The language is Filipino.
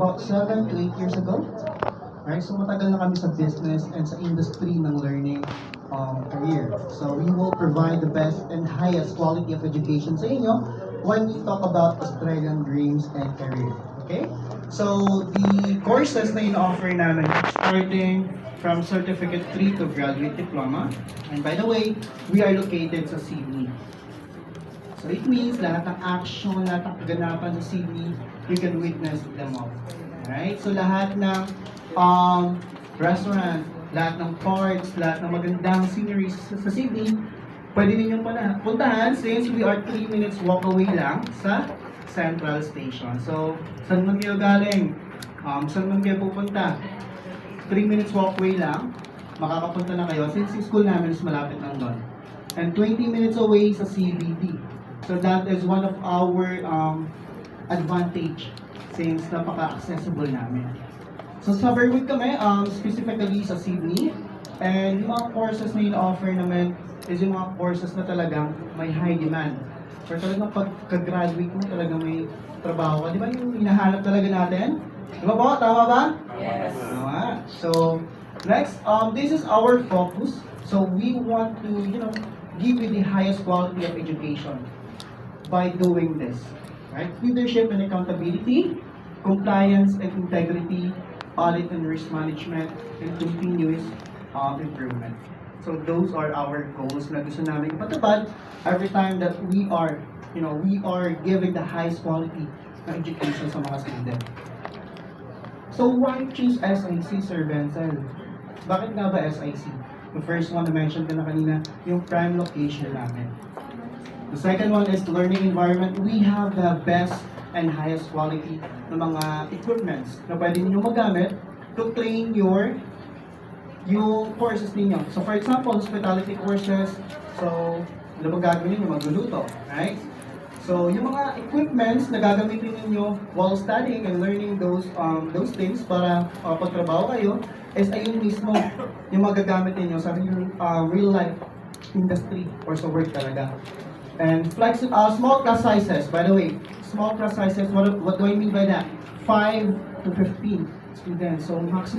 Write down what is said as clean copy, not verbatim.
about 7 to 8 years ago. Right? So matagal na kami sa business and sa industry ng learning career. So we will provide the best and highest quality of education sa inyo when we talk about Australian dreams and career. Okay? So the courses na in-offer namin starting from Certificate 3 to Graduate Diploma. And by the way, we are located sa Sydney. So it means lahat ng action, lahat ng kaganapan sa Sydney, you can witness them all. Right? So lahat ng restaurant, lahat ng parks, lahat ng magandang sceneries sa Sydney, pwede ninyong puntahan since we are 3 minutes walk away lang sa Central Station. So, saan man kayo galing? Saan man kayo pupunta? 3 minutes walkway lang, makakapunta na kayo since yung school namin is malapit lang doon. And 20 minutes away sa CBD. So that is one of our advantage since napaka-accessible namin. So sa Berwick kami, specifically sa Sydney, and yung mga courses na in-offer namin is yung mga courses na talagang may high demand. For talagang pagka-graduate mo, talagang may trabaho ka. Di ba yung hinahanap talaga natin? Di ba po? Tama ba? Yes. Tama. So, next, this is our focus. So we want to, give you the highest quality of education by doing this. Right? Leadership and accountability, compliance and integrity, audit and risk management, and continuous improvement. So those are our goals na gusto namin ipatupad every time that we are giving the highest quality na education sa mga student. So why choose SIC, Sir Benzel? Bakit nga ba SIC? The first one na mention ko na kanina, yung prime location namin. The second one is learning environment. We have the best and highest quality ng mga equipments na pwede ninyong magamit to train yung courses ninyo. So for example, hospitality courses, so ano ba gagawin ninyo? Magluluto, right? So yung mga equipments na gagamitin ninyo while studying and learning those things para pagtrabaho kayo is ayun mismo yung magagamit ninyo sa real life industry or sa work talaga. And small class sizes, by the way, small class sizes, what do I mean by that? 5 to 15 students. So maximum